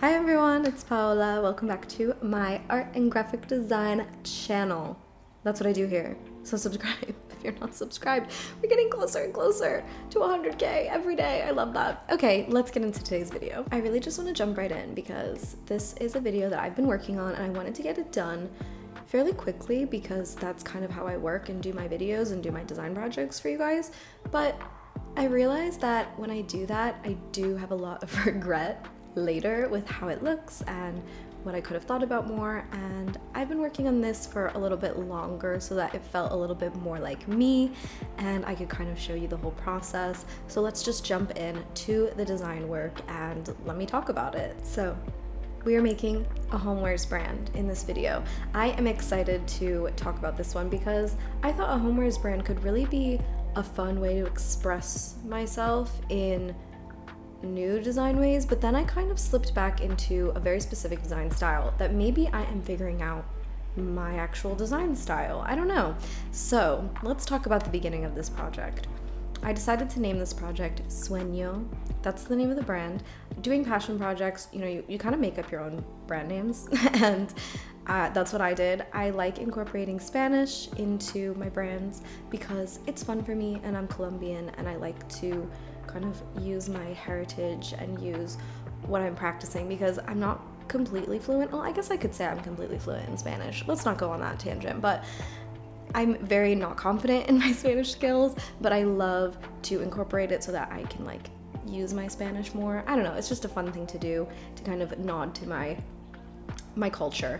Hi everyone, it's Paola. Welcome back to my art and graphic design channel. That's what I do here, so subscribe if you're not subscribed. We're getting closer and closer to 100K every day. I love that. Okay, let's get into today's video. I really just want to jump right in because this is a video that I've been working on and I wanted to get it done fairly quickly because that's kind of how I work and do my videos and do my design projects for you guys. But I realized that when I do that, I do have a lot of regret later with how it looks and what I could have thought about more, and I've been working on this for a little bit longer so that it felt a little bit more like me and I could kind of show you the whole process. So let's just jump in to the design work and let me talk about it. So we are making a homewares brand in this video. I am excited to talk about this one because I thought a homewares brand could really be a fun way to express myself in new design ways, but then I kind of slipped back into a very specific design style that maybe I am figuring out my actual design style. I don't know. So let's talk about the beginning of this project. I decided to name this project Sueño. That's the name of the brand. Doing passion projects, you kind of make up your own brand names and that's what I did. I like incorporating Spanish into my brands because it's fun for me and I'm Colombian and I like to kind of use my heritage and use what I'm practicing because I'm not completely fluent. Well, I guess I could say I'm completely fluent in Spanish. Let's not go on that tangent, but I'm very not confident in my Spanish skills, but I love to incorporate it so that I can like use my Spanish more. I don't know, it's just a fun thing to do to kind of nod to my culture.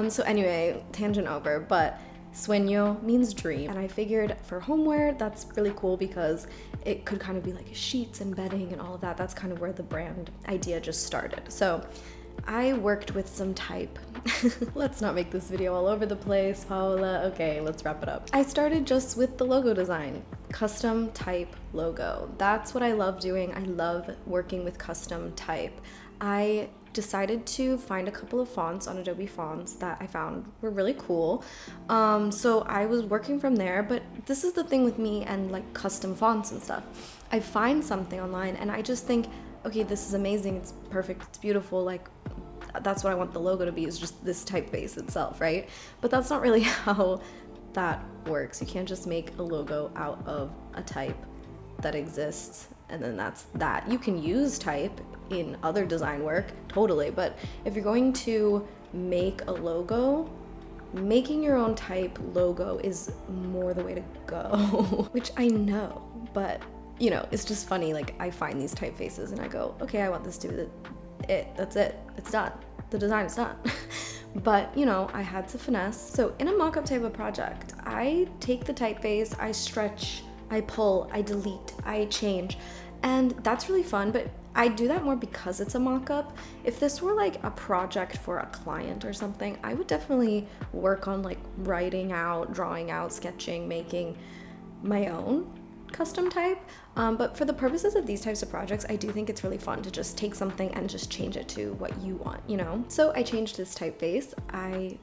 So anyway, tangent over, but Sueño means dream, and I figured for homeware that's really cool because it could kind of be like sheets and bedding and all of that. That's kind of where the brand idea just started. So I worked with some type. Let's not make this video all over the place, Paola. Okay, let's wrap it up. I started just with the logo design, custom type logo. That's what I love doing. I love working with custom type. I decided to find a couple of fonts on Adobe fonts that I found were really cool. So I was working from there, but this is the thing with me and like custom fonts and stuff. I find something online and I just think, okay, this is amazing, it's perfect, it's beautiful, like that's what I want the logo to be, is just this typeface itself, right? But that's not really how that works. You can't just make a logo out of a type that exists and then that's that. You can use type in other design work, totally, but if you're going to make a logo, making your own type logo is more the way to go. Which I know, but it's just funny, like I find these typefaces and I go, okay, I want this to be that's it, it's done, the design is done. But I had to finesse. So in a mock-up type of project, I take the typeface, I stretch, I pull, I delete, I change, and that's really fun, but I do that more because it's a mock-up. If this were like a project for a client or something, I would definitely work on like writing out, drawing out, sketching, making my own custom type. But for the purposes of these types of projects, I do think it's really fun to just take something and just change it to what you want, So I changed this typeface. I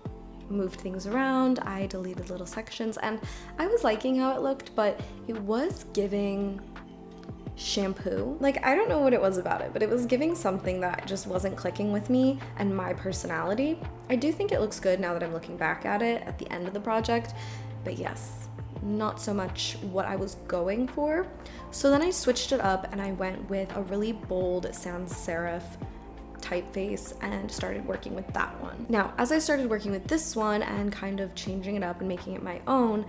moved things around, I deleted little sections, and I was liking how it looked, but it was giving shampoo. Like, I don't know what it was about it, but it was giving something that just wasn't clicking with me and my personality. I do think it looks good now that I'm looking back at it at the end of the project, but yes, not so much what I was going for. So then I switched it up and I went with a really bold sans serif typeface and started working with that one. Now, as I started working with this one and kind of changing it up and making it my own,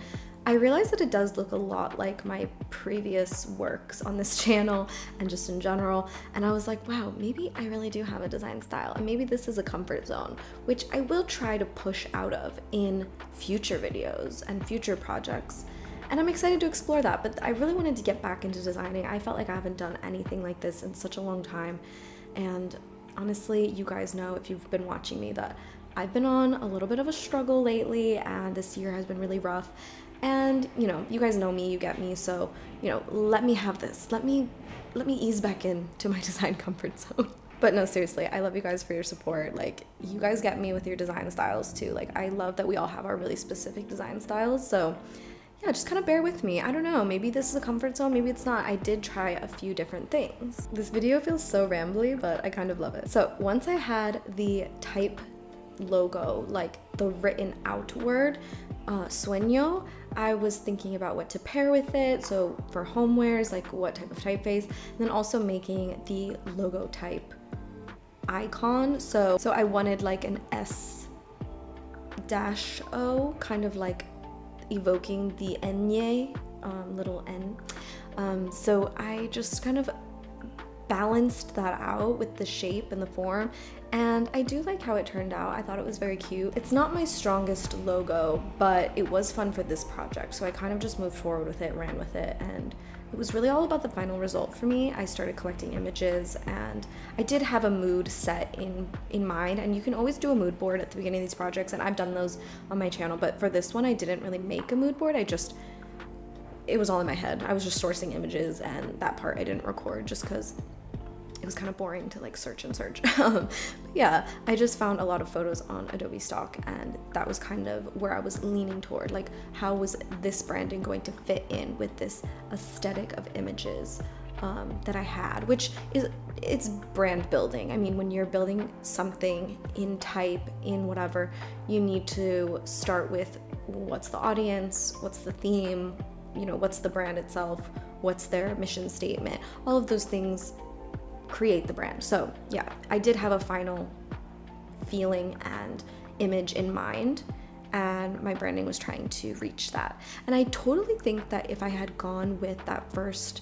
I realized that it does look a lot like my previous works on this channel and just in general, and I was like, wow, maybe I really do have a design style and maybe this is a comfort zone, which I will try to push out of in future videos and future projects. And I'm excited to explore that, but I really wanted to get back into designing. I felt like I haven't done anything like this in such a long time, and honestly, you guys know if you've been watching me that I've been on a little bit of a struggle lately and this year has been really rough. And you guys know me, you get me, so let me have this. Let me ease back into my design comfort zone. But no, seriously, I love you guys for your support. Like, you guys get me with your design styles too. Like, I love that we all have our really specific design styles. So yeah, just kind of bear with me. I don't know, maybe this is a comfort zone, maybe it's not. I did try a few different things. This video feels so rambly, but I kind of love it. So once I had the type logo, like the written out word, sueño, I was thinking about what to pair with it. So for homewares, like what type of typeface, and then also making the logo type icon. So I wanted like an S-O, kind of like evoking the enye, little N. So I just kind of balanced that out with the shape and the form, and I do like how it turned out. I thought it was very cute. It's not my strongest logo, but it was fun for this project, so I kind of just moved forward with it, ran with it, and it was really all about the final result for me. I started collecting images, and I did have a mood set in mind, and you can always do a mood board at the beginning of these projects, and I've done those on my channel, but for this one I didn't really make a mood board. It was all in my head. I was just sourcing images, and that part I didn't record just because it was kind of boring to like search and search. But yeah, I just found a lot of photos on Adobe Stock, and that was kind of where I was leaning toward, like how was this branding going to fit in with this aesthetic of images that I had, which is, it's brand building. I mean, when you're building something in type, in whatever, you need to start with what's the audience, what's the theme, you know, what's the brand itself, what's their mission statement, all of those things create the brand. So yeah, I did have a final feeling and image in mind, and my branding was trying to reach that. And I totally think that if I had gone with that first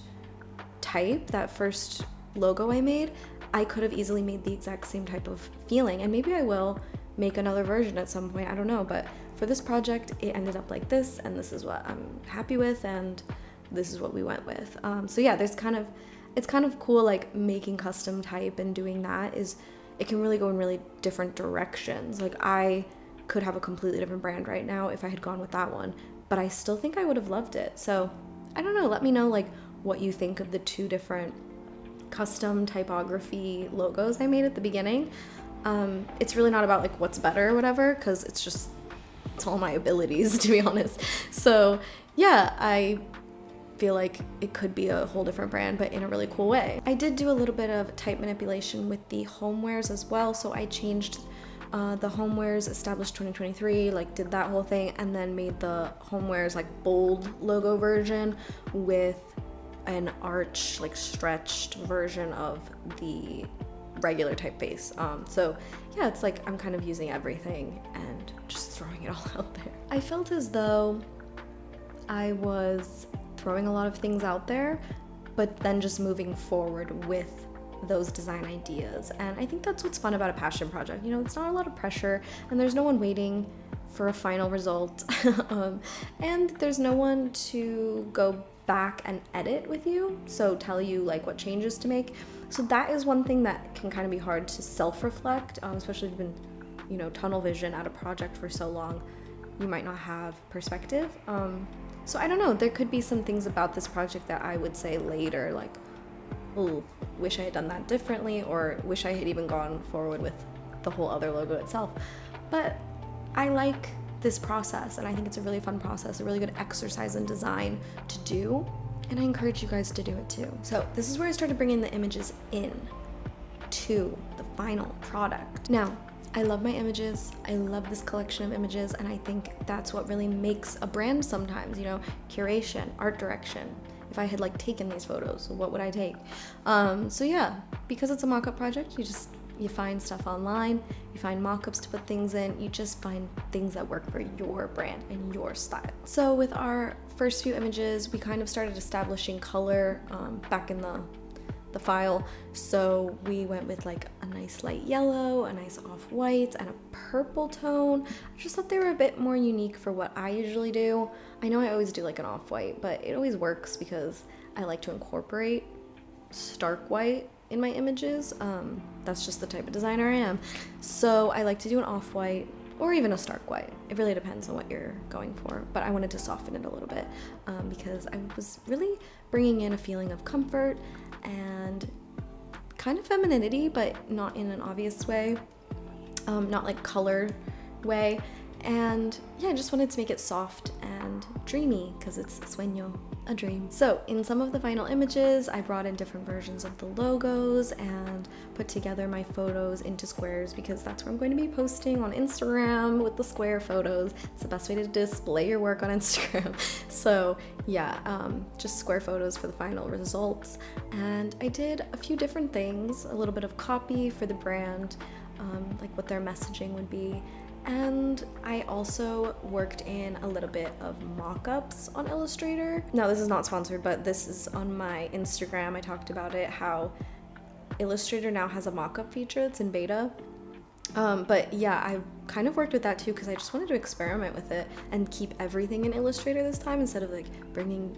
type, that first logo I made, I could have easily made the exact same type of feeling, and maybe I will make another version at some point, I don't know, but for this project it ended up like this, and this is what I'm happy with, and this is what we went with. So yeah, it's kind of cool, like making custom type and doing that it can really go in really different directions. Like I could have a completely different brand right now if I had gone with that one, but I still think I would have loved it. So I don't know, let me know like what you think of the two different custom typography logos I made at the beginning. It's really not about like what's better or whatever, because it's all my abilities, to be honest. So yeah, I feel like it could be a whole different brand, but in a really cool way. I did do a little bit of type manipulation with the homewares as well, so I changed the homewares established 2023, like did that whole thing, and then made the homewares like bold logo version with an arch, like stretched version of the regular typeface. So yeah, it's like I'm kind of using everything and just throwing it all out there. I felt as though I was throwing a lot of things out there, but then just moving forward with those design ideas. And I think that's what's fun about a passion project. You know, it's not a lot of pressure, and there's no one waiting for a final result. And there's no one to go back and edit with you, so tell you like what changes to make. So that is one thing that can kind of be hard to self-reflect, especially if you've been, you know, tunnel vision at a project for so long, you might not have perspective. So I don't know, there could be some things about this project that I would say later, like, oh, wish I had done that differently, or wish I had even gone forward with the whole other logo itself. But I like this process, and I think it's a really fun process, a really good exercise in design to do, and I encourage you guys to do it too. So this is where I started bringing the images in to the final product. Now, I love my images, I love this collection of images, and I think that's what really makes a brand sometimes, you know, curation, art direction. If I had like taken these photos, what would I take? So yeah, because it's a mock-up project, you find stuff online, you find mock-ups to put things in, you just find things that work for your brand and your style. So with our first few images, we kind of started establishing color back in the file. So we went with like a nice light yellow, a nice off-white, and a purple tone. I just thought they were a bit more unique for what I usually do. I know I always do like an off-white, but it always works because I like to incorporate stark white in my images. That's just the type of designer I am. So I like to do an off-white or even a stark white. It really depends on what you're going for, but I wanted to soften it a little bit because I was really bringing in a feeling of comfort and kind of femininity, but not in an obvious way, not like color way. And yeah, I just wanted to make it soft and dreamy because it's sueño, a dream. So in some of the final images, I brought in different versions of the logos and put together my photos into squares because that's where I'm going to be posting on Instagram with the square photos. It's the best way to display your work on Instagram. So yeah, just square photos for the final results. And I did a few different things, a little bit of copy for the brand, like what their messaging would be. And I also worked in a little bit of mock-ups on Illustrator. Now this is not sponsored, but this is on my Instagram. I talked about it, how Illustrator now has a mock-up feature. It's in beta. But yeah, I kind of worked with that too because I just wanted to experiment with it and keep everything in Illustrator this time instead of like bringing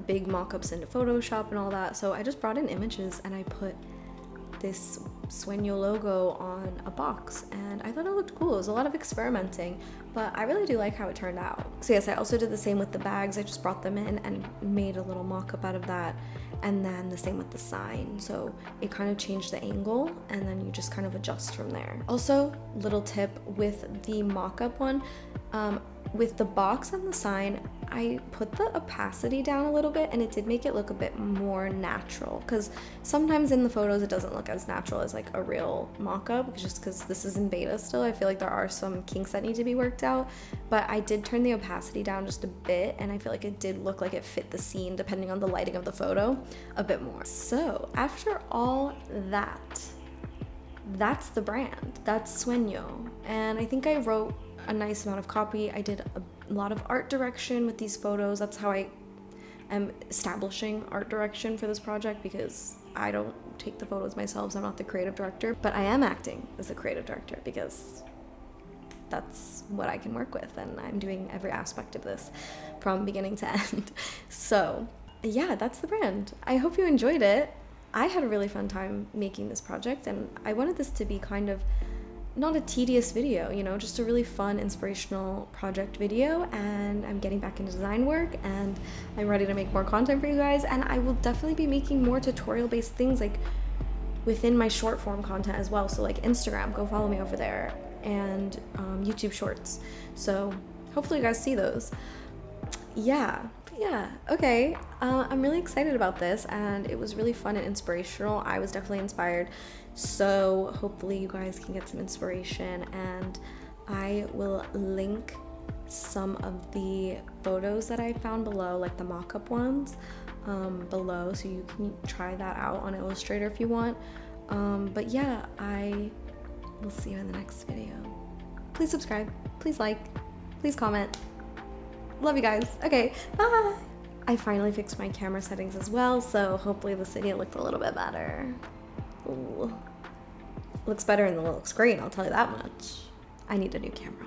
big mock-ups into Photoshop and all that. So I just brought in images and I put this Sueño logo on a box and I thought it looked cool. It was a lot of experimenting, but I really do like how it turned out. So yes, I also did the same with the bags. I just brought them in and made a little mock-up out of that, and then the same with the sign. So it kind of changed the angle and then you just kind of adjust from there. Also, little tip with the mock-up one, with the box and the sign, I put the opacity down a little bit and it did make it look a bit more natural because sometimes in the photos it doesn't look as natural as like a real mock-up just because this is in beta still. I feel like there are some kinks that need to be worked out, but I did turn the opacity down just a bit and I feel like it did look like it fit the scene depending on the lighting of the photo a bit more. So after all that, that's the brand. That's Sueño. And I think I wrote a nice amount of copy. I did a lot of art direction with these photos. That's how I am establishing art direction for this project because I don't take the photos myself, so I'm not the creative director, but I am acting as the creative director because that's what I can work with and I'm doing every aspect of this from beginning to end. So yeah, that's the brand. I hope you enjoyed it. I had a really fun time making this project and I wanted this to be kind of not a tedious video, you know, just a really fun, inspirational project video. And I'm getting back into design work and I'm ready to make more content for you guys. And I will definitely be making more tutorial-based things like within my short form content as well. So like Instagram, go follow me over there, and YouTube shorts. So hopefully you guys see those. Yeah, okay. I'm really excited about this and it was really fun and inspirational. I was definitely inspired. So hopefully you guys can get some inspiration, and I will link some of the photos that I found below, like the mock-up ones below, so you can try that out on Illustrator if you want. But yeah, I will see you in the next video. Please subscribe, please like, please comment. Love you guys. Okay, bye. I finally fixed my camera settings as well, so hopefully this video looked a little bit better. Ooh. Looks better in the little screen, I'll tell you that much. I need a new camera.